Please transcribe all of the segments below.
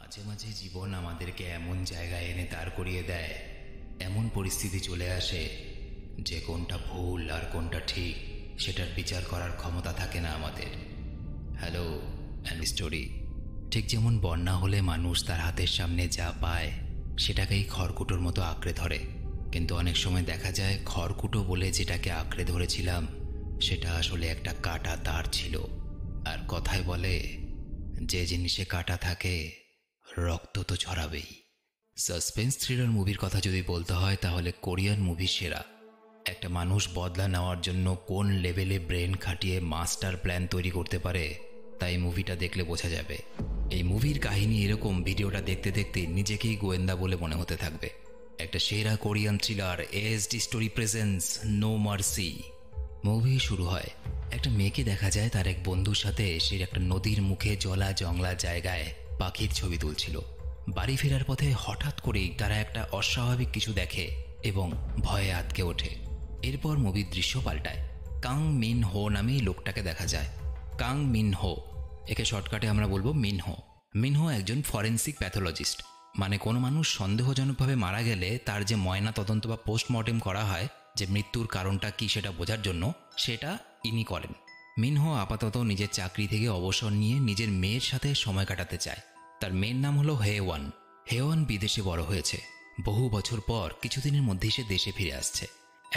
মাঝে মাঝে জীবন আমাদেরকে এমন জায়গায় এনে দাঁড় করিয়ে দেয়, এমন পরিস্থিতি চলে আসে যে কোনটা ভুল আর কোনটা ঠিক সেটার বিচার করার ক্ষমতা থাকে না আমাদের। Hello and story. ঠিক যেমন বন্যা হলে মানুষ তার হাতের সামনে যা পায় সেটাকেই খড়কুটোর মতো আঁকড়ে ধরে, কিন্তু অনেক সময় দেখা যায় খড়কুটো বলে যেটাকে আঁকড়ে ধরেছিলাম সেটা আসলে একটা কাটা তার ছিল। আর কথায় বলে, যে জিনিসে কাটা থাকে রক্ত তো ঝরাবেই। সাসপেন্স থ্রিলার মুভির কথা যদি বলতে হয় তাহলে কোরিয়ান মুভি সেরা। একটা মানুষ বদলা নেওয়ার জন্য কোন লেভেলে ব্রেন খাটিয়ে মাস্টার প্ল্যান তৈরি করতে পারে তাই মুভিটা দেখলে বোঝা যাবে। এই মুভির কাহিনী এরকম, ভিডিওটা দেখতে দেখতে নিজেকেই গোয়েন্দা বলে মনে হতে থাকবে। একটা সেরা কোরিয়ান থ্রিলার এএসডি story presence no mercy. Movie শুরু হয়, একটা মেয়েকে দেখা যায় তার এক বন্ধুর সাথে সে একটা নদীর মুখে জলা জংলা জায়গায় পাখির ছবি তুলছিল। বাড়ি ফেরার পথে হঠাৎ করেই তারা একটা অস্বাভাবিক কিছু দেখে এবং ভয়ে আটকে ওঠে। এরপর মুভির দৃশ্য পাল্টায়। কাং মিন হো নামে এই লোকটাকে দেখা যায়। কাং মিন হো, একে শর্টকাটে আমরা বলবো মিনহো। মিনহো একজন ফরেন্সিক প্যাথোলজিস্ট, মানে কোনো মানুষ সন্দেহজনকভাবে মারা গেলে তার যে ময়না তদন্ত বা পোস্টমর্টেম করা হয়, যে মৃত্যুর কারণটা কি সেটা বোঝার জন্য, সেটা ইনি করেন। মিনহো আপাতত নিজের চাকরি থেকে অবসর নিয়ে নিজের মেয়ের সাথে সময় কাটাতে চায়। তার মেয়ের নাম হলো হেওয়ান। হেওয়ান বিদেশে বড় হয়েছে। বহু বছর পর কিছুদিনের মধ্যেই সে দেশে ফিরে আসছে।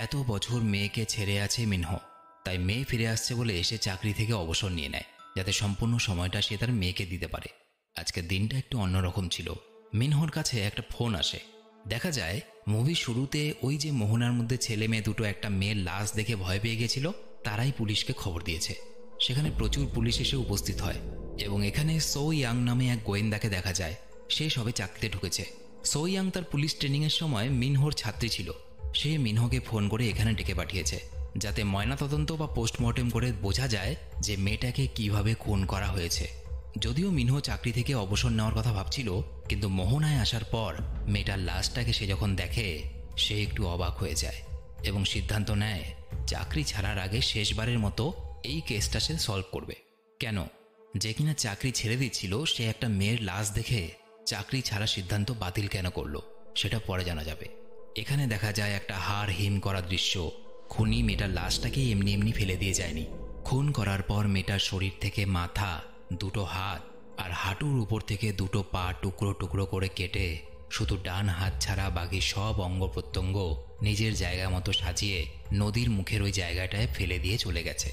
এত বছর মেয়েকে ছেড়ে আছে মিনহো, তাই মেয়ে ফিরে আসছে বলে এসে চাকরি থেকে অবসর নিয়ে নেয়, যাতে সম্পূর্ণ সময়টা সে তার মেয়েকে দিতে পারে। আজকের দিনটা একটু অন্যরকম ছিল। মিনহোর কাছে একটা ফোন আসে। দেখা যায় মুভির শুরুতে ওই যে মোহনার মধ্যে ছেলে মেয়ে দুটো একটা মেয়ের লাশ দেখে ভয় পেয়ে গেছিল, তারাই পুলিশকে খবর দিয়েছে। সেখানে প্রচুর পুলিশ এসে উপস্থিত হয় এবং এখানে সো ইয়াং নামে এক গোয়েন্দাকে দেখা যায়। সে সবে চাকরিতে ঢুকেছে। সো ইয়াং তার পুলিশ ট্রেনিংয়ের সময় মিনহোর ছাত্রী ছিল। সে মিনহোকে ফোন করে এখানে ডেকে পাঠিয়েছে, যাতে ময়নাতদন্ত বা পোস্টমর্টেম করে বোঝা যায় যে মেয়েটাকে কিভাবে খুন করা হয়েছে। যদিও মিনহো চাকরি থেকে অবসর নেওয়ার কথা ভাবছিল, কিন্তু মোহনায় আসার পর মেয়েটার লাশটাকে সে যখন দেখে সে একটু অবাক হয়ে যায় এবং সিদ্ধান্ত নেয় চাকরি ছাড়ার আগে শেষবারের মতো এই কেসটা সে সলভ করবে। কেন? যে কিনা চাকরি ছেড়ে দিচ্ছিল, সে একটা মেয়ের লাশ দেখে চাকরি ছাড়া সিদ্ধান্ত বাতিল কেন করলো সেটা পরে জানা যাবে। এখানে দেখা যায় একটা হাড় হিম করা দৃশ্য। খুনি মেয়েটার লাশটাকে এমনি এমনি ফেলে দিয়ে যায়নি। খুন করার পর মেয়েটার শরীর থেকে মাথা, দুটো হাত আর হাঁটুর উপর থেকে দুটো পা টুকরো টুকরো করে কেটে শুধু ডান হাত ছাড়া বাকি সব অঙ্গ প্রত্যঙ্গ নিজের জায়গা মতো সাজিয়ে নদীর মুখের ওই জায়গাটায় ফেলে দিয়ে চলে গেছে।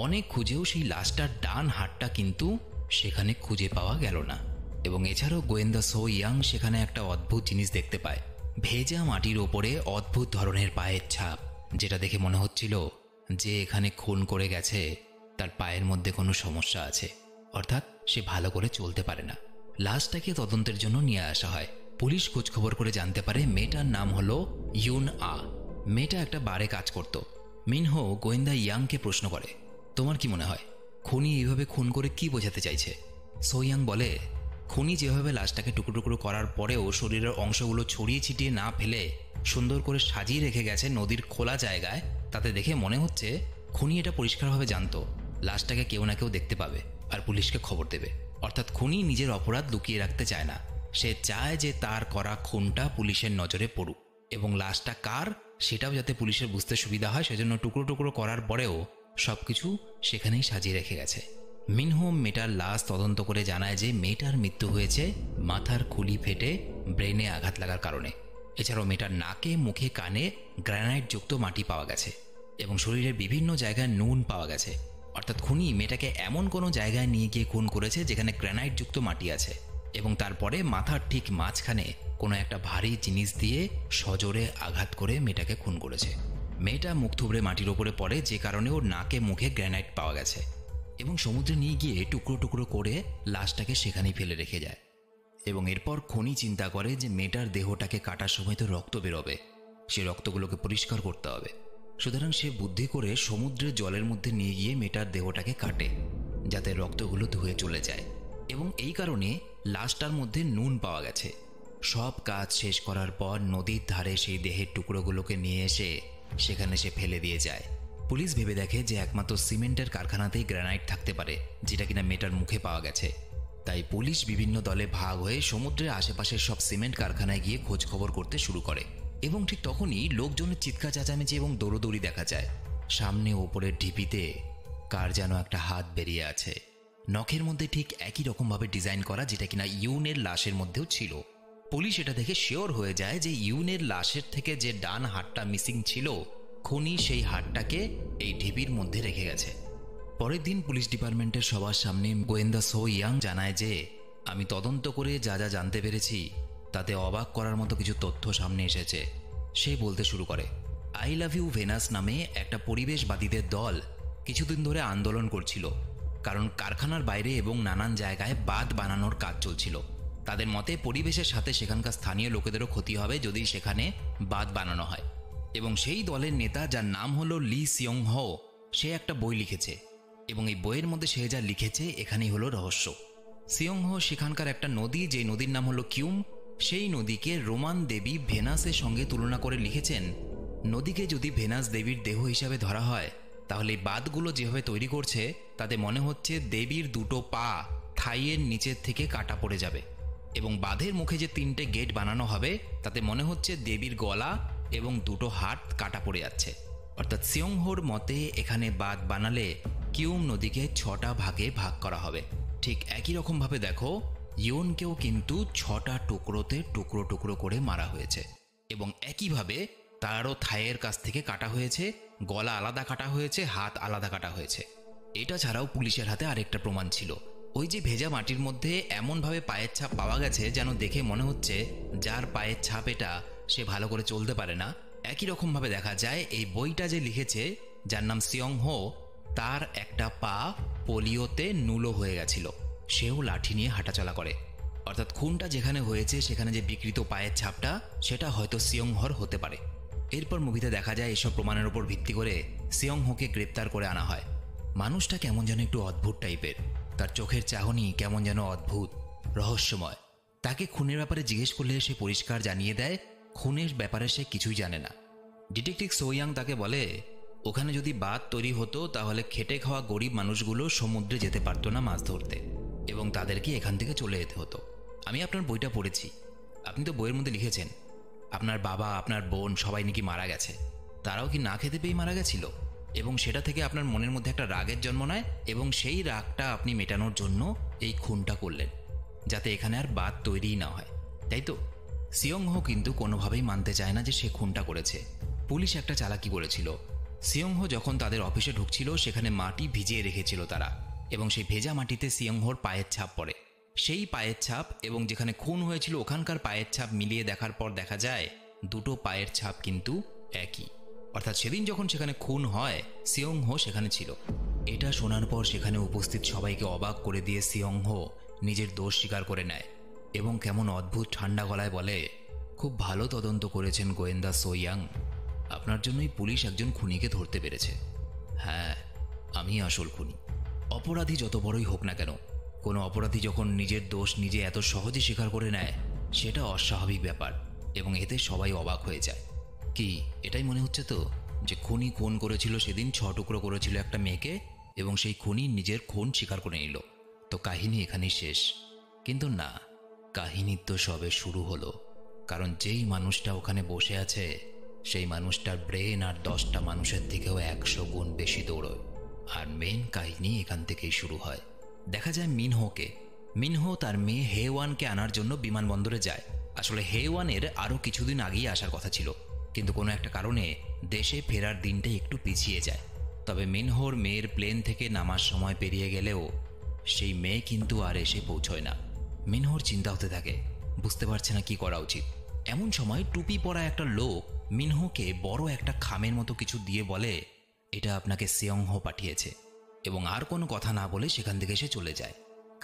অনেক খুঁজেও সেই লাশটার ডান হাতটা কিন্তু সেখানে খুঁজে পাওয়া গেল না। এবং এছাড়াও গোয়েন্দা সো ইয়াং সেখানে একটা অদ্ভুত জিনিস দেখতে পায়। ভেজা মাটির ওপরে অদ্ভুত ধরনের পায়ের ছাপ, যেটা দেখে মনে হচ্ছিল যে এখানে খুন করে গেছে তার পায়ের মধ্যে কোনো সমস্যা আছে, অর্থাৎ সে ভালো করে চলতে পারে না। লাশটাকে তদন্তের জন্য নিয়ে আসা হয়। পুলিশ খোঁজখবর করে জানতে পারে মেয়েটার নাম হলো ইউন আ। মেয়েটা একটা বারে কাজ করত। মিনহো গোয়েন্দা ইয়াংকে প্রশ্ন করে, তোমার কি মনে হয় খুনি এইভাবে খুন করে কি বোঝাতে চাইছে? সো ইয়াং বলে, খুনি যেভাবে লাশটাকে টুকরো টুকরো করার পরেও শরীরের অংশগুলো ছড়িয়ে ছিটিয়ে না ফেলে সুন্দর করে সাজিয়ে রেখে গেছে নদীর খোলা জায়গায়, তাতে দেখে মনে হচ্ছে খুনি এটা পরিষ্কারভাবে জানতো লাশটাকে কেউ না কেউ দেখতে পাবে আর পুলিশকে খবর দেবে। অর্থাৎ খুনি নিজের অপরাধ লুকিয়ে রাখতে চায় না। সে চায় যে তার করা খুনটা পুলিশের নজরে পড়ুক এবং লাশটা কার সেটাও যাতে পুলিশের বুঝতে সুবিধা হয়, সেজন্য টুকরো টুকরো করার পরেও সবকিছু সেখানেই সাজিয়ে রেখে গেছে। মিনহো মেয়েটার লাশ তদন্ত করে জানায় যে মেয়েটার মৃত্যু হয়েছে মাথার খুলি ফেটে ব্রেনে আঘাত লাগার কারণে। এছাড়াও মেয়েটার নাকে, মুখে, কানে গ্রানাইটযুক্ত মাটি পাওয়া গেছে এবং শরীরের বিভিন্ন জায়গায় নুন পাওয়া গেছে। অর্থাৎ খুনি মেয়েটাকে এমন কোনো জায়গায় নিয়ে গিয়ে খুন করেছে যেখানে গ্রানাইটযুক্ত মাটি আছে এবং তারপরে মাথার ঠিক মাঝখানে কোনো একটা ভারী জিনিস দিয়ে সজোরে আঘাত করে মেয়েটাকে খুন করেছে। মেয়েটা মুখ থুবড়ে মাটির ওপরে পড়ে, যে কারণে ওর নাকে মুখে গ্রানাইট পাওয়া গেছে এবং সমুদ্রে নিয়ে গিয়ে টুকরো টুকরো করে লাশটাকে সেখানেই ফেলে রেখে যায়। এবং এরপর খুনি চিন্তা করে যে মেয়েটার দেহটাকে কাটার সময় তো রক্ত বেরোবে, সে রক্তগুলোকে পরিষ্কার করতে হবে। সুতরাং সে বুদ্ধি করে সমুদ্রের জলের মধ্যে নিয়ে গিয়ে মেয়েটার দেহটাকে কাটে যাতে রক্তগুলো ধুয়ে চলে যায় এবং এই কারণে লাশটার মধ্যে নুন পাওয়া গেছে। সব কাজ শেষ করার পর নদীর ধারে সেই দেহের টুকরোগুলোকে নিয়ে এসে সেখানে সে ফেলে দিয়ে যায়। পুলিশ ভেবে দেখে যে একমাত্র সিমেন্টের কারখানাতেই গ্রানাইট থাকতে পারে, যেটা কিনা মেয়েটার মুখে পাওয়া গেছে। তাই পুলিশ বিভিন্ন দলে ভাগ হয়ে সমুদ্রের আশেপাশের সব সিমেন্ট কারখানায় গিয়ে খোঁজ খবর করতে শুরু করে। এবং ঠিক তখনই লোকজনের চিৎকার চেঁচামেচি এবং দৌড়দৌড়ি দেখা যায়। সামনে ওপরের ঢিপিতে কার যেন একটা হাত বেরিয়ে আছে, নখের মধ্যে ঠিক একই রকমভাবে ডিজাইন করা, যেটা কিনা ইউনের লাশের মধ্যেও ছিল। পুলিশ এটা দেখে শিওর হয়ে যায় যে ইউনের লাশের থেকে যে ডান হাতটা মিসিং ছিল, খুনি সেই হাতটাকে এই ঢিপির মধ্যে রেখে গেছে। পরের দিন পুলিশ ডিপার্টমেন্টের সবার সামনে গোয়েন্দা সো ইয়াং জানায় যে আমি তদন্ত করে যা যা জানতে পেরেছি তাতে অবাক করার মতো কিছু তথ্য সামনে এসেছে। সে বলতে শুরু করে, আই লাভ ইউ ভেনাস নামে একটা পরিবেশবাদীদের দল কিছুদিন ধরে আন্দোলন করছিল, কারণ কারখানার বাইরে এবং নানান জায়গায় বাঁধ বানানোর কাজ চলছিল। তাদের মতে পরিবেশের সাথে সেখানকার স্থানীয় লোকেদেরও ক্ষতি হবে যদি সেখানে বাঁধ বানানো হয়। এবং সেই দলের নেতা, যার নাম হলো লি সিয়ং হো, সে একটা বই লিখেছে এবং এই বইয়ের মধ্যে সে যা লিখেছে এখানেই হলো রহস্য। সিয়ং হো সেখানকার একটা নদী, যে নদীর নাম হলো কিউম, সেই নদীকে রোমান দেবী ভেনাসের সঙ্গে তুলনা করে লিখেছেন, নদীকে যদি ভেনাস দেবীর দেহ হিসাবে ধরা হয় তাহলে এই বাঁধগুলো যেভাবে তৈরি করছে তাতে মনে হচ্ছে দেবীর দুটো পা থাইয়ের নিচের থেকে কাটা পড়ে যাবে, এবং বাঁধের মুখে যে 3টে গেট বানানো হবে তাতে মনে হচ্ছে দেবীর গলা এবং দুটো হাত কাটা পড়ে যাচ্ছে। অর্থাৎ সিয়ংহোর মতে এখানে বাঁধ বানালে কিউম নদীকে 6টা ভাগে ভাগ করা হবে। ঠিক একই রকমভাবে দেখো, ইয়নকেও কিন্তু 6টা টুকরোতে টুকরো টুকরো করে মারা হয়েছে, এবং একইভাবে তারও থাইয়ের কাছ থেকে কাটা হয়েছে, গলা আলাদা কাটা হয়েছে, হাত আলাদা কাটা হয়েছে। এটা ছাড়াও পুলিশের হাতে আরেকটা প্রমাণ ছিল। ওই যে ভেজা মাটির মধ্যে এমনভাবে পায়ের ছাপ পাওয়া গেছে যেন দেখে মনে হচ্ছে যার পায়ের ছাপ এটা সে ভালো করে চলতে পারে না। একই রকমভাবে দেখা যায় এই বইটা যে লিখেছে, যার নাম সিয়ং হো, তার একটা পা পোলিওতে নুলো হয়ে গেছিল, সেও লাঠি নিয়ে হাঁটাচলা করে। অর্থাৎ খুনটা যেখানে হয়েছে সেখানে যে বিকৃত পায়ের ছাপটা সেটা হয়তো সিয়ং হর হতে পারে। এরপর মুভিতে দেখা যায় এসব প্রমাণের উপর ভিত্তি করে সিয়ং হোকে গ্রেপ্তার করে আনা হয়। মানুষটা কেমন যেন একটু অদ্ভুত টাইপের, তার চোখের চাহনি কেমন যেন অদ্ভুত, রহস্যময়। তাকে খুনের ব্যাপারে জিজ্ঞেস করলে সে পরিষ্কার জানিয়ে দেয় খুনের ব্যাপারে সে কিছুই জানে না। ডিটেকটিভ সোয়াং তাকে বলে, ওখানে যদি বাঁধ তৈরি হতো তাহলে খেটে খাওয়া গরিব মানুষগুলো সমুদ্রে যেতে পারতো না মাছ ধরতে, এবং তাদেরকে এখান থেকে চলে যেতে হতো। আমি আপনার বইটা পড়েছি, আপনি তো বইয়ের মধ্যে লিখেছেন আপনার বাবা, আপনার বোন সবাই নাকি মারা গেছে। তারাও কি না খেতে পেয়ে মারা গেছিল? এবং সেটা থেকে আপনার মনের মধ্যে একটা রাগের জন্ম নেয়, এবং সেই রাগটা আপনি মেটানোর জন্য এই খুনটা করলেন, যাতে এখানে আর বাঁধ তৈরিই না হয়, তাই তো? সিয়ং হো কিন্তু কোনোভাবেই মানতে চায় না যে সে খুনটা করেছে। পুলিশ একটা চালাকি করেছিল। সিয়ং হো যখন তাদের অফিসে ঢুকছিল সেখানে মাটি ভিজিয়ে রেখেছিল তারা, এবং সেই ভেজা মাটিতে সিয়ং হোর পায়ের ছাপ পড়ে। সেই পায়ের ছাপ এবং যেখানে খুন হয়েছিল ওখানকার পায়ের ছাপ মিলিয়ে দেখার পর দেখা যায় দুটো পায়ের ছাপ কিন্তু একই। অর্থাৎ সেদিন যখন সেখানে খুন হয় সিয়ং হো সেখানে ছিল। এটা শোনার পর সেখানে উপস্থিত সবাইকে অবাক করে দিয়ে সিয়ং হো নিজের দোষ স্বীকার করে নেয় এবং কেমন অদ্ভুত ঠান্ডা গলায় বলে, খুব ভালো তদন্ত করেছেন গোয়েন্দা সোয়াং, আপনার জন্যই পুলিশ একজন খুনিকে ধরতে পেরেছে। হ্যাঁ, আমি আসল খুনি। অপরাধী যত বড়ই হোক না কেন, কোনো অপরাধী যখন নিজের দোষ নিজে এত সহজে স্বীকার করে নেয় সেটা অস্বাভাবিক ব্যাপার, এবং এতে সবাই অবাক হয়ে যায়। কি এটাই মনে হচ্ছে তো যে খুনি খুন করেছিল সেদিন 6 টুকরো করেছিল একটা মেয়েকে, এবং সেই খুনি নিজের খুন স্বীকার করে নিল, তো কাহিনী এখানেই শেষ? কিন্তু না, কাহিনীর তো সবে শুরু হলো। কারণ যেই মানুষটা ওখানে বসে আছে সেই মানুষটার ব্রেন আর 10টা মানুষের থেকেও 100 গুণ বেশি দৌড়য়। আর মেন কাহিনী এখান থেকেই শুরু হয়। দেখা যায় মিনহো তার মেয়ে হেওয়ানকে আনার জন্য বিমানবন্দরে যায়। আসলে হেওয়ানের আরও কিছুদিন আগেই আসার কথা ছিল, কিন্তু কোনো একটা কারণে দেশে ফেরার দিনটা একটু পিছিয়ে যায়। তবে মিনহোর মেয়ের প্লেন থেকে নামার সময় পেরিয়ে গেলেও সেই মেয়ে কিন্তু আর এসে পৌঁছয় না। মিনহোর চিন্তা হতে থাকে, বুঝতে পারছে না কি করা উচিত। এমন সময় টুপি পরা একটা লোক মিনহোকে বড় একটা খামের মতো কিছু দিয়ে বলে, এটা আপনাকে সিয়ং হো পাঠিয়েছে, এবং আর কোনো কথা না বলে সেখান থেকে সে চলে যায়।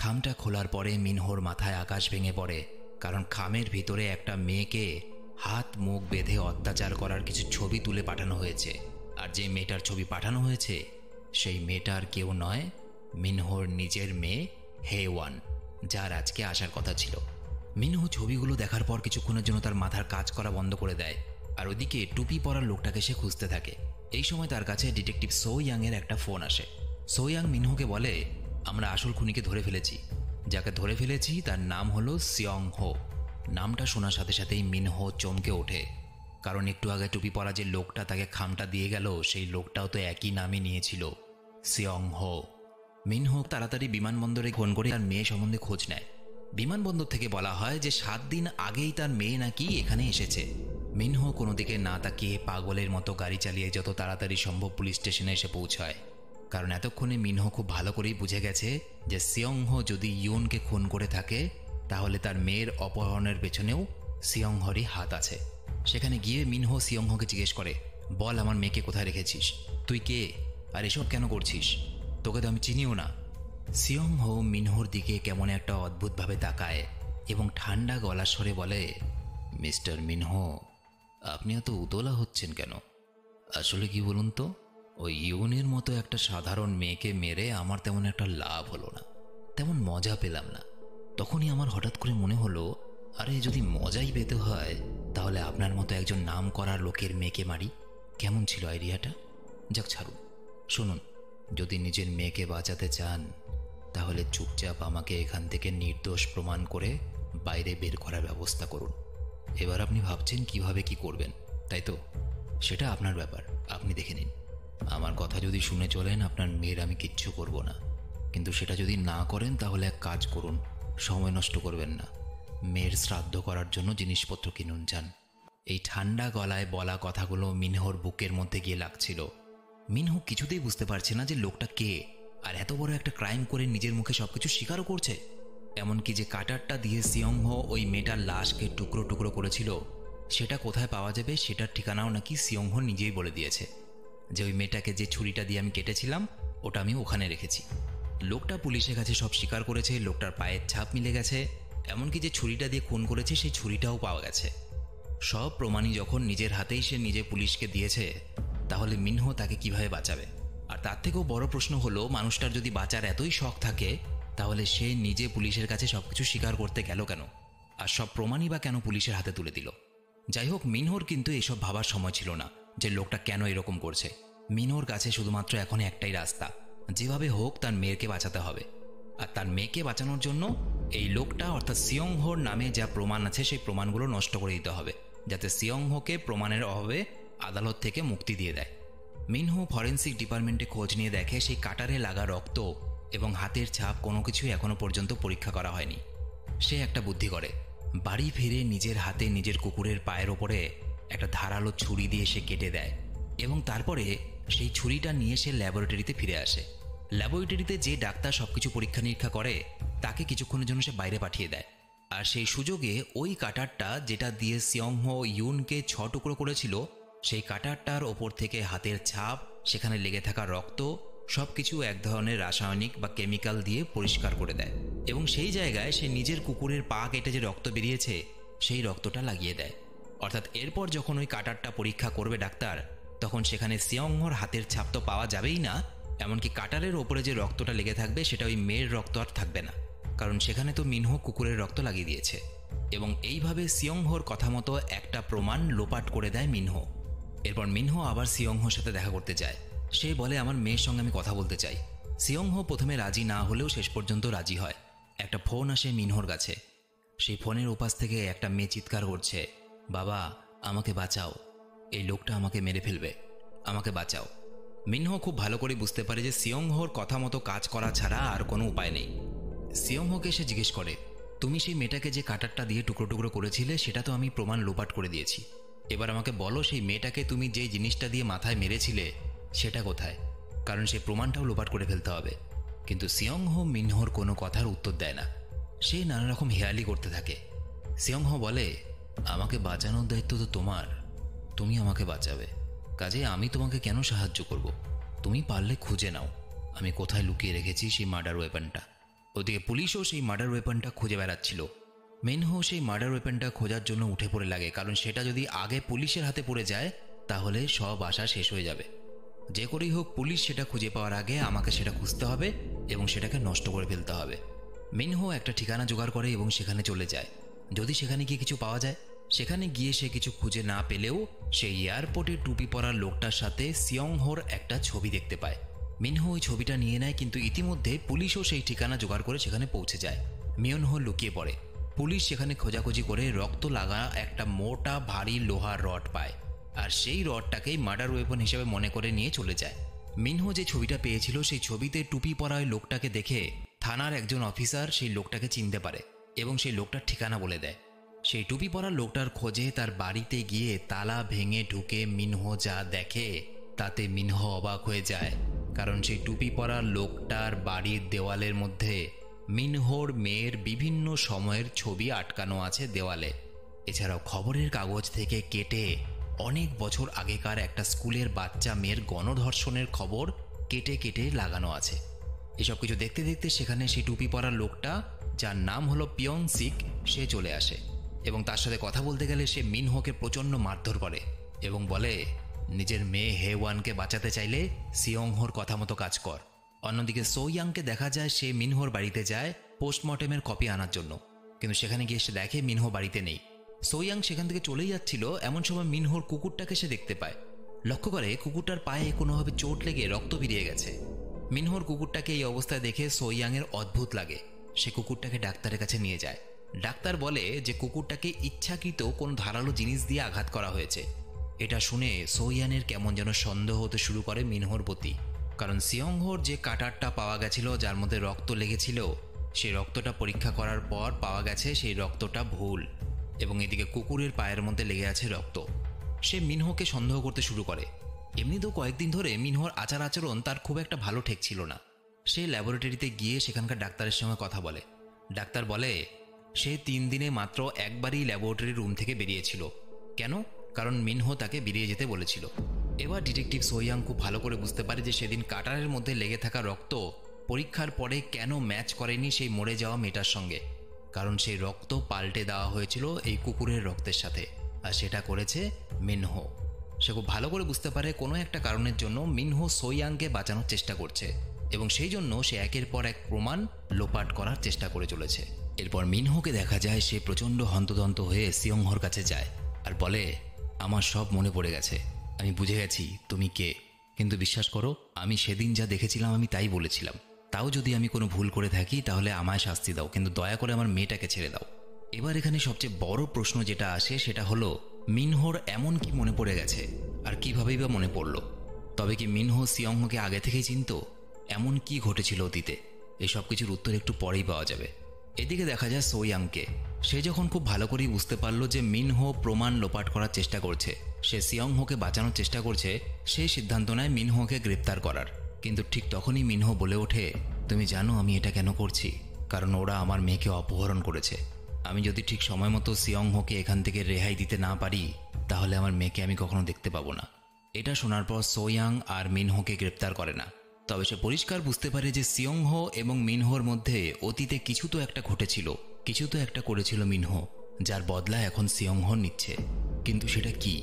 খামটা খোলার পরে মিনহোর মাথায় আকাশ ভেঙে পড়ে, কারণ খামের ভিতরে একটা মেয়েকে হাত মুখ বেঁধে অত্যাচার করার কিছু ছবি তুলে পাঠানো হয়েছে। আর যে মেয়েটার ছবি পাঠানো হয়েছে সেই মেয়েটার কেউ নয়, মিনহোর নিজের মেয়ে হেওয়ান, যার আজকে আসার কথা ছিল। মিনহো ছবিগুলো দেখার পর কিছুক্ষণের জন্য তার মাথার কাজ করা বন্ধ করে দেয়, আর ওদিকে টুপি পরার লোকটাকে সে খুঁজতে থাকে। এই সময় তার কাছে ডিটেকটিভ সোয়াং এর একটা ফোন আসে। সোয়াং মিনহোকে বলে, আমরা আসল খুনিকে ধরে ফেলেছি, যাকে ধরে ফেলেছি তার নাম হলো সিয়ং হো। নামটা শোনার সাথে সাথেই মিনহো চমকে ওঠে, কারণ একটু আগে টুপি পরা যে লোকটা তাকে খামটা দিয়ে গেল সেই লোকটাও তো একই নামই নিয়েছিল, সিয়ং হো। মিনহো তাড়াতাড়ি বিমানবন্দরে ফোন করে তার মেয়ে সম্বন্ধে খোঁজ নেয়। বিমানবন্দর থেকে বলা হয় যে 7 দিন আগেই তার মেয়ে নাকি এখানে এসেছে। মিনহো কোনো দিকে না তাকিয়ে পাগলের মতো গাড়ি চালিয়ে যত তাড়াতাড়ি সম্ভব পুলিশ স্টেশনে এসে পৌঁছায়, কারণ এতক্ষণে মিনহো খুব ভালো করেই বুঝে গেছে যে সিয়ং হো যদি ইয়ুনকে খুন করে থাকে তাহলে তার মেয়ের অপহরণের পেছনেও সিয়ং হরই হাত আছে। সেখানে গিয়ে মিনহো সিয়ং হোকে জিজ্ঞেস করে, বল আমার মেয়েকে কোথায় রেখেছিস, তুই কে, আর এসব কেন করছিস, তোকে তো আমি চিনিও না। সিয়ং হো মিনহোর দিকে কেমন একটা অদ্ভুতভাবে তাকায় এবং ঠান্ডা গলার স্বরে বলে, মিস্টার মিনহো, আপনি এত উতলা হচ্ছেন কেন? আসলে কি বলুন তো, ওই ইউনের মতো একটা সাধারণ মেয়েকে মেরে আমার তেমন একটা লাভ হলো না, তেমন মজা পেলাম না। তখনই আমার হঠাৎ করে মনে হলো, আরে যদি মজাই পেতে হয় তাহলে আপনার মতো একজন নাম করা লোকের মেয়েকে মারি। কেমন ছিল আইডিয়াটা? যাক ছাড়ুন, শুনুন, যদি নিজের মেয়েকে বাঁচাতে চান তাহলে চুপচাপ আমাকে এখান থেকে নির্দোষ প্রমাণ করে বাইরে বের করার ব্যবস্থা করুন। এবার আপনি ভাবছেন কিভাবে কি করবেন, তাই তো? সেটা আপনার ব্যাপার, আপনি দেখে নিন। আমার কথা যদি শুনে চলেন আপনার মেয়ের আমি কিচ্ছু করব না, কিন্তু সেটা যদি না করেন তাহলে এক কাজ করুন, সময় নষ্ট করবেন না, মেয়ের শ্রাদ্ধ করার জন্য জিনিসপত্র কিনুন যান। এই ঠান্ডা গলায় বলা কথাগুলো মিনহোর বুকের মধ্যে গিয়ে লাগছিল। মিনহো কিছুতেই বুঝতে পারছে না যে লোকটা কে, আর এত বড় একটা ক্রাইম করে নিজের মুখে সবকিছু স্বীকারও করছে। এমনকি যে কাটারটা দিয়ে সিয়ং হো ওই মেয়েটার লাশকে টুকরো টুকরো করেছিল সেটা কোথায় পাওয়া যাবে সেটার ঠিকানাও নাকি সিয়ং হো নিজেই বলে দিয়েছে, যে ওই মেয়েটাকে যে ছুরিটা দিয়ে আমি কেটেছিলাম ওটা আমি ওখানে রেখেছি। লোকটা পুলিশের কাছে সব স্বীকার করেছে, লোকটার পায়ের ছাপ মিলে গেছে, এমনকি যে ছুরিটা দিয়ে খুন করেছে সেই ছুরিটাও পাওয়া গেছে। সব প্রমাণই যখন নিজের হাতেই সে নিজে পুলিশকে দিয়েছে তাহলে মিনহো তাকে কিভাবে বাঁচাবে? আর তার থেকেও বড় প্রশ্ন হলো, মানুষটার যদি বাঁচার এতই শখ থাকে তাহলে সে নিজে পুলিশের কাছে সবকিছু স্বীকার করতে গেল কেন, আর সব প্রমাণই বা কেন পুলিশের হাতে তুলে দিল? যাই হোক, মিনহোর কিন্তু এসব ভাবার সময় ছিল না যে লোকটা কেন এরকম করছে। মিনহোর কাছে শুধুমাত্র এখন একটাই রাস্তা, যেভাবে হোক তার মেয়েকে বাঁচাতে হবে। আর তার মেয়েকে বাঁচানোর জন্য এই লোকটা অর্থাৎ সিয়ং হোর নামে যা প্রমাণ আছে সেই প্রমাণগুলো নষ্ট করে দিতে হবে, যাতে সিয়ং হোকে প্রমাণের অভাবে আদালত থেকে মুক্তি দিয়ে দেয়। মিনহো ফরেন্সিক ডিপার্টমেন্টে খোঁজ নিয়ে দেখে সেই কাটারে লাগা রক্ত এবং হাতের ছাপ কোনো কিছুই এখনো পর্যন্ত পরীক্ষা করা হয়নি। সে একটা বুদ্ধি করে, বাড়ি ফিরে নিজের হাতে নিজের কুকুরের পায়ের ওপরে একটা ধারালো ছুরি দিয়ে সে কেটে দেয় এবং তারপরে সেই ছুরিটা নিয়ে সে ল্যাবরেটরিতে ফিরে আসে। ল্যাবরেটরিতে যে ডাক্তার সবকিছু পরীক্ষা নিরীক্ষা করে তাকে কিছুক্ষণের জন্য সে বাইরে পাঠিয়ে দেয়। আর সেই সুযোগে ওই কাটারটা যেটা দিয়ে সিয়ং হো ইয়ুনকে 6 টুকরো করেছিল সেই কাটারটার ওপর থেকে হাতের ছাপ, সেখানে লেগে থাকা রক্ত সবকিছু এক ধরনের রাসায়নিক বা কেমিক্যাল দিয়ে পরিষ্কার করে দেয় এবং সেই জায়গায় সে নিজের কুকুরের পা কেটে যে রক্ত বেরিয়েছে সেই রক্তটা লাগিয়ে দেয়। অর্থাৎ এরপর যখন ওই কাটারটা পরীক্ষা করবে ডাক্তার, তখন সেখানে সিয়ং হোর হাতের ছাপ তো পাওয়া যাবেই না, এমনকি কাটারের ওপরে যে রক্তটা লেগে থাকবে সেটা ওই মেয়ের রক্ত আর থাকবে না, কারণ সেখানে তো মিনহো কুকুরের রক্ত লাগিয়ে দিয়েছে। এবং এইভাবে সিয়ং হোর কথা মতো একটা প্রমাণ লোপাট করে দেয় মিনহো। এরপর মিনহো আবার সিয়ং হোর সাথে দেখা করতে যায়। সে বলে, আমার মেয়ের সঙ্গে আমি কথা বলতে চাই। সিয়ং হো প্রথমে রাজি না হলেও শেষ পর্যন্ত রাজি হয়। একটা ফোন আসে মিনহোর কাছে। সেই ফোনের ওপাশ থেকে একটা মেয়ে চিৎকার করছে, বাবা আমাকে বাঁচাও, এই লোকটা আমাকে মেরে ফেলবে, আমাকে বাঁচাও। মিনহো খুব ভালো করে বুঝতে পারে যে সিয়ং হোর কথা মতো কাজ করা ছাড়া আর কোনো উপায় নেই। সিয়ং হোকে সে জিজ্ঞেস করে, তুমি সেই মেয়েটাকে যে কাটারটা দিয়ে টুকরো টুকরো করেছিলে সেটা তো আমি প্রমাণ লোপাট করে দিয়েছি, এবার আমাকে বলো সেই মেয়েটাকে তুমি যে জিনিসটা দিয়ে মাথায় মেরেছিলে সেটা কোথায়, কারণ সেই প্রমাণটাও লোপাট করে ফেলতে হবে। কিন্তু সিয়ং হো মিনহোর কোনো কথার উত্তর দেয় না। সে নানা রকম হেয়ালি করতে থাকে। সিয়ং হো বলে, আমাকে বাঁচানোর দায়িত্ব তো তোমার, তুমি আমাকে বাঁচাবে, কাজে আমি তোমাকে কেন সাহায্য করব? তুমি পারলে খুঁজে নাও আমি কোথায় লুকিয়ে রেখেছি সেই মার্ডার ওয়েপনটা। ওদিকে পুলিশও সেই মার্ডার ওয়েপনটা খুঁজে বেড়াচ্ছিল। মিনহো সেই মার্ডার ওয়েপনটা খোঁজার জন্য উঠে পড়ে লাগে, কারণ সেটা যদি আগে পুলিশের হাতে পড়ে যায় তাহলে সব আশা শেষ হয়ে যাবে। যে করেই হোক পুলিশ সেটা খুঁজে পাওয়ার আগে আমাকে সেটা খুঁজতে হবে এবং সেটাকে নষ্ট করে ফেলতে হবে। মিনহো একটা ঠিকানা জোগাড় করে এবং সেখানে চলে যায়। যদি সেখানে গিয়ে কিছু পাওয়া যায়, সেখানে গিয়ে সে কিছু খুঁজে না পেলেও সেই এয়ারপোর্টে টুপি পরা লোকটার সাথে সিয়ং হোর একটা ছবি দেখতে পায়। মিনহো ওই ছবিটা নিয়ে নেয়, কিন্তু ইতিমধ্যে পুলিশও সেই ঠিকানা জোগাড় করে সেখানে পৌঁছে যায়। মিয়নহো লুকিয়ে পড়ে। পুলিশ সেখানে খোঁজাখুঁজি করে রক্ত লাগা একটা মোটা ভারী লোহার রড পায়, আর সেই রডটাকেই মার্ডার ওয়েপন হিসেবে মনে করে নিয়ে চলে যায়। মিনহো যে ছবিটা পেয়েছিল সেই ছবিতে টুপি পরা ওই লোকটাকে দেখে থানার একজন অফিসার সেই লোকটাকে চিনতে পারে এবং সেই লোকটার ঠিকানা বলে দেয়। সেই টুপি পরা লোকটার খোঁজে তার বাড়িতে গিয়ে তালা ভেঙে ঢুকে মিনহো যা দেখে তাতে মিনহো অবাক হয়ে যায়, কারণ সেই টুপি পরা লোকটার বাড়ির দেওয়ালের মধ্যে মিনহোর মেয়ের বিভিন্ন সময়ের ছবি আটকানো আছে দেওয়ালে। এছাড়াও খবরের কাগজ থেকে কেটে অনেক বছর আগেকার একটা স্কুলের বাচ্চা মেয়ের গণধর্ষণের খবর কেটে কেটে লাগানো আছে। এসব কিছু দেখতে দেখতে সেখানে সেই টুপি পরা লোকটা, যার নাম হলো পিয়ং সিক, সে চলে আসে এবং তার সাথে কথা বলতে গেলে সে মিনহোকে প্রচণ্ড মারধর করে এবং বলে, নিজের মেয়ে হেওয়ানকে বাঁচাতে চাইলে সিয়ংহোর কথা মতো কাজ কর। অন্যদিকে সোয়াংকে দেখা যায় সে মিনহোর বাড়িতে যায় পোস্টমর্টেমের কপি আনার জন্য, কিন্তু সেখানে গিয়ে সে দেখে মিনহো বাড়িতে নেই। সোয়াং সেখান থেকে চলেই যাচ্ছিল, এমন সময় মিনহোর কুকুরটাকে সে দেখতে পায়। লক্ষ্য করে কুকুরটার পায়ে কোনোভাবে চোট লেগে রক্ত বেরিয়ে গেছে। মিনহোর কুকুরটাকে এই অবস্থায় দেখে সোয়াংয়ের অদ্ভুত লাগে। সে কুকুরটাকে ডাক্তারের কাছে নিয়ে যায়। ডাক্তার বলে যে কুকুরটাকে ইচ্ছাকৃত কোনো ধারালো জিনিস দিয়ে আঘাত করা হয়েছে। এটা শুনে সোয়াংয়ের কেমন যেন সন্দেহ হতে শুরু করে মিনহোর প্রতি, কারণ সিয়ংহোর যে কাটারটা পাওয়া গেছিল যার মধ্যে রক্ত লেগেছিল, সেই রক্তটা পরীক্ষা করার পর পাওয়া গেছে সেই রক্তটা ভুল, এবং এদিকে কুকুরের পায়ের মধ্যে লেগে আছে রক্ত। সে মিনহোকে সন্দেহ করতে শুরু করে। এমনিতেও কয়েকদিন ধরে মিনহোর আচার আচরণ তার খুব একটা ভালো ঠেকছিল না। সে ল্যাবরেটরিতে গিয়ে সেখানকার ডাক্তারের সঙ্গে কথা বলে। ডাক্তার বলে সে 3 দিনে মাত্র একবারই ল্যাবরেটরি রুম থেকে বেরিয়েছিল। কেন? কারণ মিনহো তাকে বেরিয়ে যেতে বলেছিল। এবার ডিটেকটিভ সোয়াং খুব ভালো করে বুঝতে পারে যে সেদিন কাটারের মধ্যে লেগে থাকা রক্ত পরীক্ষার পরে কেন ম্যাচ করেনি সেই মরে যাওয়া মেয়েটার সঙ্গে, কারণ সেই রক্ত পাল্টে দেওয়া হয়েছিল এই কুকুরের রক্তের সাথে, আর সেটা করেছে মিনহো। সে খুব ভালো করে বুঝতে পারে কোনো একটা কারণের জন্য মিনহো সোয়াংকে বাঁচানোর চেষ্টা করছে, এবং সেই জন্য সে একের পর এক প্রমাণ লোপাট করার চেষ্টা করে চলেছে। এরপর মিনহোকে দেখা যায় সে প্রচণ্ড হন্তদন্ত হয়ে সিয়ংহোর কাছে যায় আর বলে, আমার সব মনে পড়ে গেছে, আমি বুঝে গেছি তুমি কে, কিন্তু বিশ্বাস করো আমি সেদিন যা দেখেছিলাম আমি তাই বলেছিলাম। তাও যদি আমি কোনো ভুল করে থাকি তাহলে আমায় শাস্তি দাও, কিন্তু দয়া করে আমার মেয়েটাকে ছেড়ে দাও। এবার এখানে সবচেয়ে বড় প্রশ্ন যেটা আসে সেটা হলো, মিনহোর এমন কি মনে পড়ে গেছে, আর কিভাবেই বা মনে পড়ল? তবে কি মিনহো সিয়ংহোকে আগে থেকেই চিনত? এমন কি ঘটেছিল অতীতে? এই সব কিছুর উত্তর একটু পরেই পাওয়া যাবে। এদিকে দেখা যায় সোয়াংকে। সে যখন খুব ভালো করেই বুঝতে পারলো যে মিনহো প্রমাণ লোপাট করার চেষ্টা করছে, সে সিয়ংহোকে বাঁচানোর চেষ্টা করছে, সেই সিদ্ধান্ত নেয় মিনহোকে গ্রেপ্তার করার। কিন্তু ঠিক তখনই মিনহো বলে ওঠে, তুমি জানো আমি এটা কেন করছি? কারণ ওরা আমার মেয়েকে অপহরণ করেছে। আমি যদি ঠিক সময় মতো সিয়ংহোকে এখান থেকে রেহাই দিতে না পারি তাহলে আমার মেয়েকে আমি কখনো দেখতে পাবো না। এটা শোনার পর সোয়াং আর মিনহোকে গ্রেপ্তার করে না, তবে সে পরিষ্কার বুঝতে পারে যে সিয়ংহো এবং মিনহোর মধ্যে অতীতে কিছু তো একটা ঘটেছিল, কিছু তো একটা করেছিল মিনহো, যার বদলা এখন সিয়ংহো নিচ্ছে। কিন্তু সেটা কি,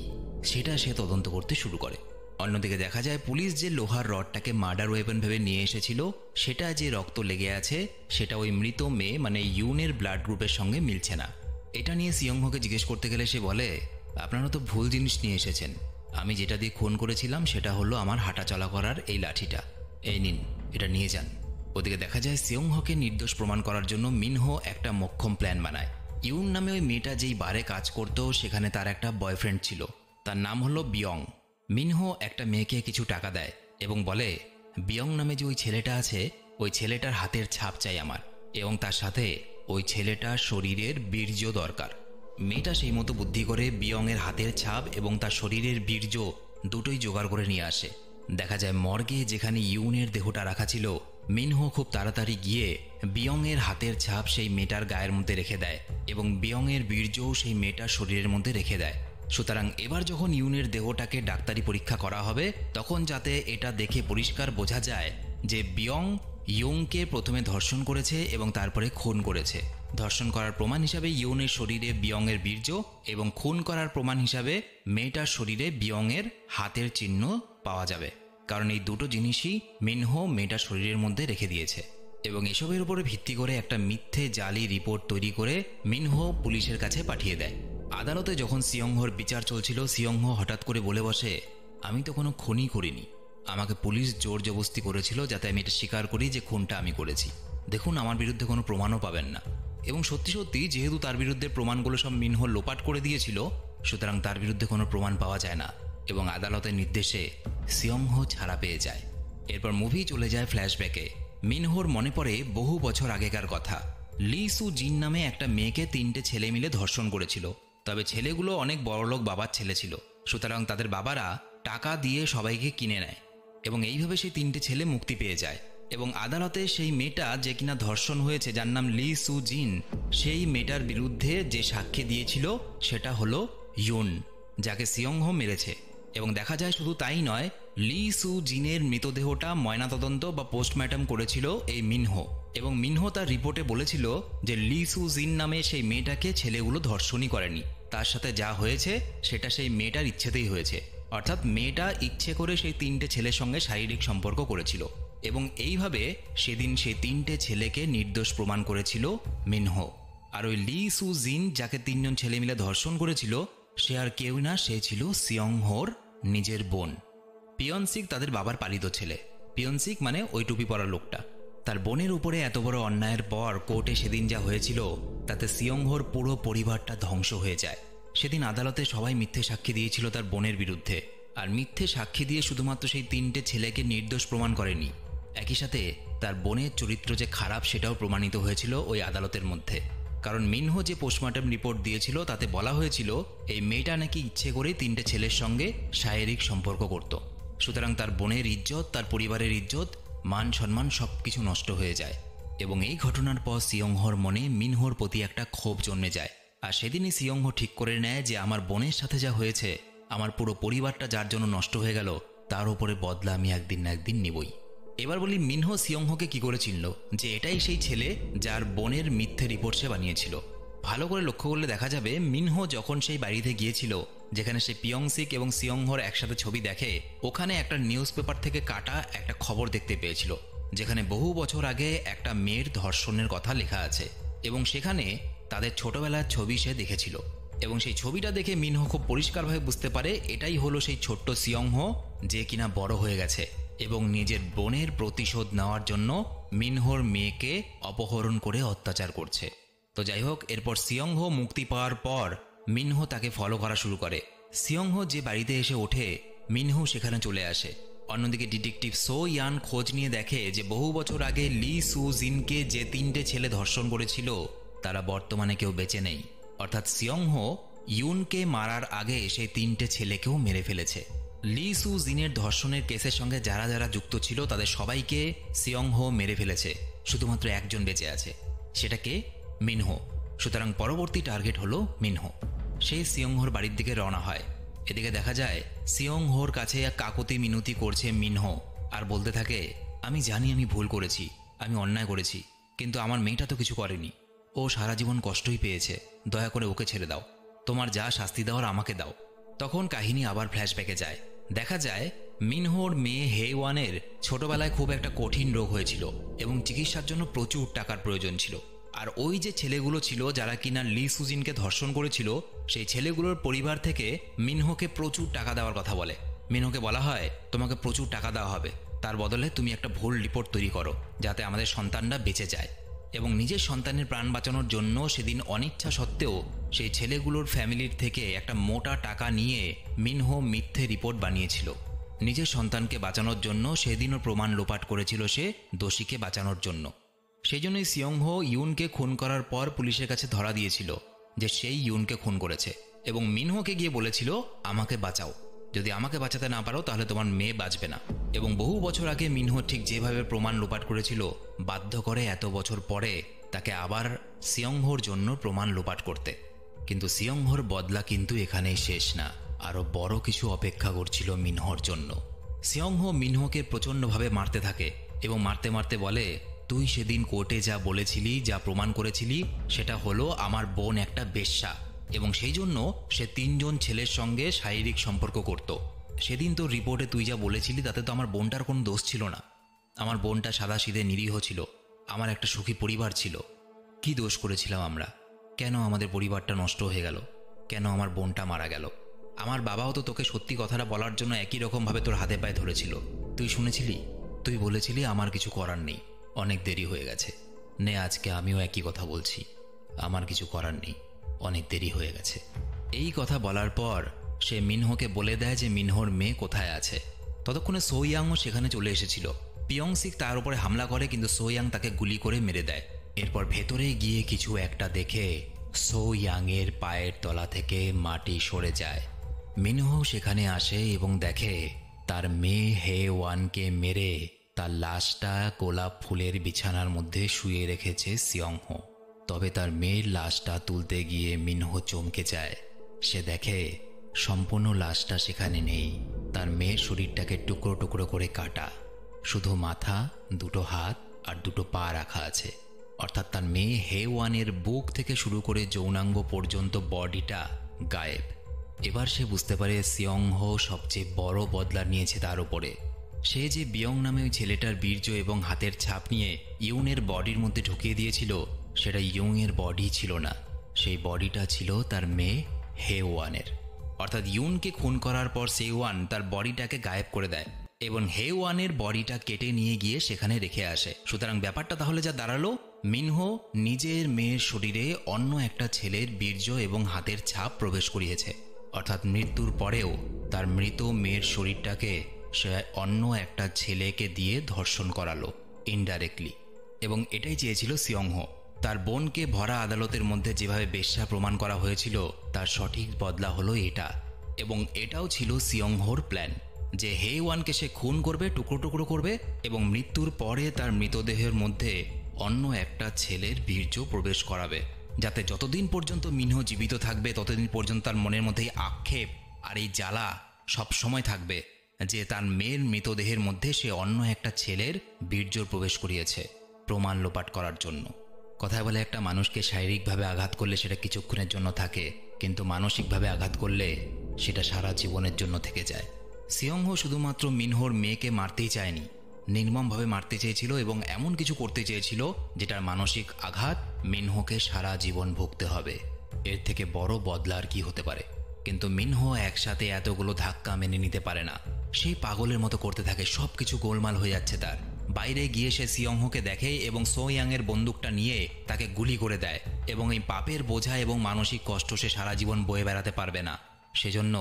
সেটা সে তদন্ত করতে শুরু করে। অন্যদিকে দেখা যায় পুলিশ যে লোহার রডটাকে মার্ডার ওয়েপন ভেবে নিয়ে এসেছিল, সেটা যে রক্ত লেগে আছে সেটা ওই মৃত মেয়ে মানে ইউনের ব্লাড গ্রুপের সঙ্গে মিলছে না। এটা নিয়ে সিয়ংহোকে জিজ্ঞেস করতে গেলে সে বলে, আপনারা তো ভুল জিনিস নিয়ে এসেছেন। আমি যেটা দিয়ে খুন করেছিলাম সেটা হলো আমার হাঁটা চলা করার এই লাঠিটা, এই নিন, এটা নিয়ে যান। ওদিকে দেখা যায় সিয়ংহোকে নির্দোষ প্রমাণ করার জন্য মিনহো একটা মোক্ষম প্ল্যান বানায়। ইউন নামে ওই মেয়েটা যেই বারে কাজ করত সেখানে তার একটা বয়ফ্রেন্ড ছিল, তার নাম হলো বিয়ং। মিনহো একটা মেয়েকে কিছু টাকা দেয় এবং বলে, বিয়ং নামে যে ওই ছেলেটা আছে ওই ছেলেটার হাতের ছাপ চাই আমার, এবং তার সাথে ওই ছেলেটার শরীরের বীর্য দরকার। মেয়েটা সেই মতো বুদ্ধি করে বিয়ংয়ের হাতের ছাপ এবং তার শরীরের বীর্য দুটোই জোগাড় করে নিয়ে আসে। দেখা যায় মর্গে যেখানে ইউনের দেহটা রাখা ছিল, মিনহো খুব তাড়াতাড়ি গিয়ে বিয়ংয়ের হাতের ছাপ সেই মেয়েটার গায়ের মধ্যে রেখে দেয় এবং বিয়ংয়ের বীর্যও সেই মেয়েটার শরীরের মধ্যে রেখে দেয়। সুতরাং এবার যখন ইউনের দেহটাকে ডাক্তারি পরীক্ষা করা হবে তখন যাতে এটা দেখে পরিষ্কার বোঝা যায় যে বিয়ং ইয়ংকে প্রথমে ধর্ষণ করেছে এবং তারপরে খুন করেছে। ধর্ষণ করার প্রমাণ হিসাবে ইয়নের শরীরে বিয়ংয়ের বীর্য এবং খুন করার প্রমাণ হিসাবে মেয়েটার শরীরে বিয়ংয়ের হাতের চিহ্ন পাওয়া যাবে, কারণ এই দুটো জিনিসই মিনহো মেয়েটার শরীরের মধ্যে রেখে দিয়েছে। এবং এসবের উপরে ভিত্তি করে একটা মিথ্যে জালি রিপোর্ট তৈরি করে মিনহো পুলিশের কাছে পাঠিয়ে দেয়। আদালতে যখন সিয়ংহোর বিচার চলছিল, সিয়ংহো হঠাৎ করে বলে বসে, আমি তো কোনো খুনই করিনি, আমাকে পুলিশ জোর জবরদস্তি করেছিল যাতে আমি এটা স্বীকার করি যে খুনটা আমি করেছি। দেখুন, আমার বিরুদ্ধে কোনো প্রমাণও পাবেন না। এবং সত্যি সত্যি যেহেতু তার বিরুদ্ধে প্রমাণগুলো সব মিনহো লোপাট করে দিয়েছিল, সুতরাং তার বিরুদ্ধে কোনো প্রমাণ পাওয়া যায় না এবং আদালতের নির্দেশে সিয়ংহো ছাড়া পেয়ে যায়। এরপর মুভি চলে যায় ফ্ল্যাশব্যাকে। মিনহোর মনে পড়ে বহু বছর আগেকার কথা। লি সু জিন নামে একটা মেয়েকে 3টে ছেলে মিলে ধর্ষণ করেছিল। তবে ছেলেগুলো অনেক বড়লোক বাবার ছেলে ছিল, সুতরাং তাদের বাবারা টাকা দিয়ে সবাইকে কিনে নেয় এবং এইভাবে সেই 3টে ছেলে মুক্তি পেয়ে যায়। এবং আদালতে সেই মেয়েটা যে কিনা ধর্ষণ হয়েছে, যার নাম লি সু জিন, সেই মেয়েটার বিরুদ্ধে যে সাক্ষী দিয়েছিল সেটা হলো ইউন, যাকে সিয়ংহো মেরেছে। এবং দেখা যায় শুধু তাই নয়, লি সু জিনের মৃতদেহটা ময়নাতদন্ত বা পোস্টমর্টম করেছিল এই মিনহো। এবং মিনহো তার রিপোর্টে বলেছিল যে লি সু জিন নামে সেই মেয়েটাকে ছেলেগুলো ধর্ষণই করেনি, তার সাথে যা হয়েছে সেটা সেই মেয়েটার ইচ্ছেতেই হয়েছে। অর্থাৎ মেয়েটা ইচ্ছে করে সেই 3টে ছেলের সঙ্গে শারীরিক সম্পর্ক করেছিল এবং এইভাবে সেদিন সেই 3টে ছেলেকে নির্দোষ প্রমাণ করেছিল মিনহো। আর ওই লি সু জিন যাকে 3জন ছেলে মিলে ধর্ষণ করেছিল, সে আর কেউ না, সে ছিল সিয়ংহোর নিজের বোন। পিয়নসিক তাদের বাবার পালিত ছেলে। পিয়নসিক মানে ওই টুপি পরা লোকটা। তার বোনের উপরে এত বড় অন্যায়ের পর কোর্টে সেদিন যা হয়েছিল তাতে সিয়ংহোর পুরো পরিবারটা ধ্বংস হয়ে যায়। সেদিন আদালতে সবাই মিথ্যে সাক্ষী দিয়েছিল তার বোনের বিরুদ্ধে, আর মিথ্যে সাক্ষী দিয়ে শুধুমাত্র সেই 3টে ছেলেকে নির্দোষ প্রমাণ করেনি, একই সাথে তার বোনের চরিত্র যে খারাপ সেটাও প্রমাণিত হয়েছিল ওই আদালতের মধ্যে। কারণ মিনহো যে পোস্টমর্টম রিপোর্ট দিয়েছিল তাতে বলা হয়েছিল এই মেয়েটা নাকি ইচ্ছে করেই 3টে ছেলের সঙ্গে শারীরিক সম্পর্ক করত। সুতরাং তার বোনের ইজ্জত, তার পরিবারের ইজ্জত, মান সম্মান সব কিছু নষ্ট হয়ে যায়। এবং এই ঘটনার পর সিয়ংহোর মনে মিনহোর প্রতি একটা ক্ষোভ জন্মে যায়। আর সেদিনই সিয়ংহো ঠিক করে নেয় যে আমার বোনের সাথে যা হয়েছে, আমার পুরো পরিবারটা যার জন্য নষ্ট হয়ে গেল, তার উপরে বদলা আমি একদিন না একদিন নেবই। এবার বলি, মিনহো সিয়ংহোকে কি করে চিনল যে এটাই সেই ছেলে যার বোনের মিথ্যে রিপোর্ট সে বানিয়েছিল? ভালো করে লক্ষ্য করলে দেখা যাবে মিনহো যখন সেই বাড়িতে গিয়েছিল যেখানে সে পিয়ংসিক এবং সিয়ংহোর একসাথে ছবি দেখে, ওখানে একটা নিউজ পেপার থেকে কাটা একটা খবর দেখতে পেয়েছিল যেখানে বহু বছর আগে একটা মেয়ের ধর্ষণের কথা লেখা আছে এবং সেখানে তাদের ছোটবেলার ছবি সে দেখেছিল। এবং সেই ছবিটা দেখে মিনহো খুব পরিষ্কারভাবে বুঝতে পারে এটাই হলো সেই ছোট্ট সিয়ংহো যে কিনা বড় হয়ে গেছে এবং নিজের বোনের প্রতিশোধ নেওয়ার জন্য মিনহোর মেয়েকে অপহরণ করে অত্যাচার করছে। তো যাই হোক, এরপর সিয়ংহো মুক্তি পাওয়ার পর মিনহো তাকে ফলো করা শুরু করে। সিয়ংহো যে বাড়িতে এসে ওঠে, মিনহো সেখানে চলে আসে। অন্যদিকে ডিটেকটিভ সো ইয়ান খোঁজ নিয়ে দেখে যে বহু বছর আগে লি সু জিনকে যে 3টে ছেলে ধর্ষণ করেছিল তারা বর্তমানে কেউ বেঁচে নেই। অর্থাৎ সিয়ংহো ইউনকে মারার আগে সেই 3টে ছেলেকেও মেরে ফেলেছে। লি সু জিনের ধর্ষণের কেসের সঙ্গে যারা যারা যুক্ত ছিল তাদের সবাইকে সিয়ংহো মেরে ফেলেছে, শুধুমাত্র একজন বেঁচে আছে, সেটাকে মিনহো। সুতরাং পরবর্তী টার্গেট হলো মিনহো। সেই সিয়ংহোর বাড়ির দিকে রওনা হয়। এদিকে দেখা যায় সিয়ংহোর কাছে এক কাকুতি মিনতি করছে মিনহো আর বলতে থাকে, আমি জানি আমি ভুল করেছি, আমি অন্যায় করেছি, কিন্তু আমার মেয়েটা তো কিছু করেনি, ও সারা জীবন কষ্টই পেয়েছে, দয়া করে ওকে ছেড়ে দাও, তোমার যা শাস্তি দেওয়ার আমাকে দাও। তখন কাহিনী আবার ফ্ল্যাশব্যাকে যায়। দেখা যায় মিনহোর মেয়ে হেওয়ানের ছোটবেলায় খুব একটা কঠিন রোগ হয়েছিল এবং চিকিৎসার জন্য প্রচুর টাকার প্রয়োজন ছিল। আর ওই যে ছেলেগুলো ছিল যারা কিনা লি সুজিনকে ধর্ষণ করেছিল, সেই ছেলেগুলোর পরিবার থেকে মিনহোকে প্রচুর টাকা দেওয়ার কথা বলে। মিনহোকে বলা হয় তোমাকে প্রচুর টাকা দেওয়া হবে, তার বদলে তুমি একটা ভুল রিপোর্ট তৈরি করো যাতে আমাদের সন্তানরা বেঁচে যায়। এবং নিজের সন্তানের প্রাণ বাঁচানোর জন্য সেদিন অনিচ্ছা সত্ত্বেও সেই ছেলেগুলোর ফ্যামিলির থেকে একটা মোটা টাকা নিয়ে মিনহো মিথ্যে রিপোর্ট বানিয়েছিল। নিজের সন্তানকে বাঁচানোর জন্য সেদিনও প্রমাণ লোপাট করেছিল সে দোষীকে বাঁচানোর জন্য। সেই জন্যই সিয়ংহো ইউনকে খুন করার পর পুলিশের কাছে ধরা দিয়েছিল যে সেই ইউনকে খুন করেছে এবং মিনহোকে গিয়ে বলেছিল আমাকে বাঁচাও, যদি আমাকে বাঁচাতে না পারো তাহলে তোমার মেয়ে বাঁচবে না। এবং বহু বছর আগে মিনহো ঠিক যেভাবে প্রমাণ লোপাট করেছিল, বাধ্য করে এত বছর পরে তাকে আবার সিয়ংহোর জন্য প্রমাণ লোপাট করতে। কিন্তু সিয়ংহোর বদলা কিন্তু এখানেই শেষ না, আরও বড় কিছু অপেক্ষা করছিল মিনহোর জন্য। সিয়ংহো মিনহোকে প্রচণ্ডভাবে মারতে থাকে এবং মারতে মারতে বলে, তুই সেদিন কোর্টে যা বলেছিলি, যা প্রমাণ করেছিলি, সেটা হলো আমার বোন একটা বেশ্যা এবং সেই জন্য সে 3জন ছেলের সঙ্গে শারীরিক সম্পর্ক করত। সেদিন তোর রিপোর্টে তুই যা বলেছিলি তাতে তো আমার বোনটার কোনো দোষ ছিল না, আমার বোনটা সাদাসিধে নিরীহ ছিল, আমার একটা সুখী পরিবার ছিল। কি দোষ করেছিলাম আমরা? কেন আমাদের পরিবারটা নষ্ট হয়ে গেল? কেন আমার বোনটা মারা গেল? আমার বাবাও তো তোকে সত্যি কথাটা বলার জন্য একই রকমভাবে তোর হাতে পায়ে ধরেছিল, তুই তুই শুনেছিলি? তুই বলেছিলি আমার কিছু করার নেই, অনেক দেরি হয়ে গেছে। নে আজকে আমিও একই কথা বলছি, আমার কিছু করার নেই, অনেক দেরি হয়ে গেছে। এই কথা বলার পর সে মিনহোকে বলে দেয় যে মিনহোর মেয়ে কোথায় আছে। ততক্ষণে সোয়াংও সেখানে চলে এসেছিল। পিয়ংসিক তার উপরে হামলা করে, কিন্তু সোয়াং তাকে গুলি করে মেরে দেয়। এরপর ভেতরে গিয়ে কিছু একটা দেখে সোয়াংয়ের পায়ের তলা থেকে মাটি সরে যায়। মিনহো সেখানে আসে এবং দেখে তার মেয়ে হে ওয়ানকে মেরে তার লাশটা গোলাপ ফুলের বিছানার মধ্যে শুয়ে রেখেছে সিয়ংহো। তবে তার মেয়ের লাশটা তুলতে গিয়ে মিনহো চমকে যায়। সে দেখে সম্পূর্ণ লাশটা সেখানে নেই। তার মেয়ের শরীরটাকে টুকরো টুকরো করে কাটা, শুধু মাথা, দুটো হাত আর দুটো পা রাখা আছে। অর্থাৎ তার মেয়ে হে ওয়ানের বুক থেকে শুরু করে যৌনাঙ্গ পর্যন্ত বডিটা গায়েব। এবার সে বুঝতে পারে সিয়ংহো সবচেয়ে বড় বদলা নিয়েছে তার উপরে। সে যে বিয়ং নামে ওই ছেলেটার বীর্য এবং হাতের ছাপ নিয়ে ইউনের বডির মধ্যে ঢুকিয়ে দিয়েছিল, সেটা ইউংয়ের বডি ছিল না, সেই বডিটা ছিল তার মেয়ে হে ওয়ানের। অর্থাৎ ইউনকে খুন করার পর সে ওয়ান তার বডিটাকে গায়েব করে দেয় এবং হে ওয়ানের বডিটা কেটে নিয়ে গিয়ে সেখানে রেখে আসে। সুতরাং ব্যাপারটা তাহলে যা দাঁড়ালো, মিনহো নিজের মেয়ের শরীরে অন্য একটা ছেলের বীর্য এবং হাতের ছাপ প্রবেশ করিয়েছে। অর্থাৎ মৃত্যুর পরেও তার মৃত মেয়ের শরীরটাকে সে অন্য একটা ছেলেকে দিয়ে ধর্ষণ করালো ইনডাইরেক্টলি। এবং এটাই চেয়েছিল সিয়ংহো। তার বোনকে ভরা আদালতের মধ্যে যেভাবে বেশ্যা প্রমাণ করা হয়েছিল, তার সঠিক বদলা হলো এটা। এবং এটাও ছিল সিয়ংহোর প্ল্যান যে হে ওয়ানকে সে খুন করবে, টুকরো টুকরো করবে এবং মৃত্যুর পরে তার মৃতদেহের মধ্যে অন্য একটা ছেলের বীর্য প্রবেশ করাবে, যাতে যতদিন পর্যন্ত মিনহো জীবিত থাকবে ততদিন পর্যন্ত তার মনের মধ্যে আক্ষেপ আর এই জ্বালা সব সময় থাকবে যে তার মেয়ের মৃতদেহের মধ্যে সে অন্য একটা ছেলের বীর্য প্রবেশ করিয়েছে, প্রমাণ লোপাট করার জন্য। কথায় বলে, একটা মানুষকে শারীরিকভাবে আঘাত করলে সেটা কিছুক্ষণের জন্য থাকে, কিন্তু মানসিকভাবে আঘাত করলে সেটা সারা জীবনের জন্য থেকে যায়। সিয়ংহো শুধুমাত্র মিনহোর মেয়েকে মারতেই চায়নি, নির্মমভাবে মারতে চেয়েছিল এবং এমন কিছু করতে চেয়েছিল যেটার মানসিক আঘাত মিনহোকে সারা জীবন ভুগতে হবে। এর থেকে বড় বদলা আর কি হতে পারে? কিন্তু মিনহো একসাথে এতগুলো ধাক্কা মেনে নিতে পারে না। সেই পাগলের মতো করতে থাকে, সবকিছু গোলমাল হয়ে যাচ্ছে তার। বাইরে গিয়ে সে সিয়ংহোকে দেখে এবং সোয়াংয়ের বন্দুকটা নিয়ে তাকে গুলি করে দেয় এবং এই পাপের বোঝা এবং মানসিক কষ্ট সে সারা জীবন বয়ে বেড়াতে পারবে না, সেজন্য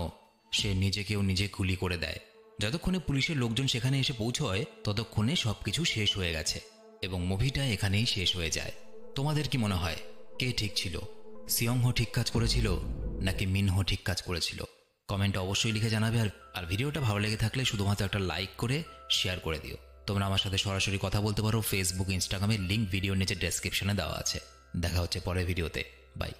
সে নিজেকেও নিজে গুলি করে দেয়। যতক্ষণে পুলিশের লোকজন সেখানে এসে পৌঁছয় ততক্ষণে সবকিছু শেষ হয়ে গেছে এবং মুভিটা এখানেই শেষ হয়ে যায়। তোমাদের কি মনে হয় কে ঠিক ছিল? সিয়ংহো ঠিক কাজ করেছিল নাকি মিনহো ঠিক কাজ করেছিল? কমেন্টে অবশ্যই লিখে জানাবে। আর ভিডিওটা ভালো লেগে থাকলে শুধুমাত্র একটা লাইক করে শেয়ার করে দিও। তোমরা আমার সাথে সরাসরি কথা বলতে পারো ফেসবুক, ইনস্টাগ্রামে, লিঙ্ক ভিডিওর নিচে ডেসক্রিপশনে দেওয়া আছে। দেখা হচ্ছে পরের ভিডিওতে। বাই।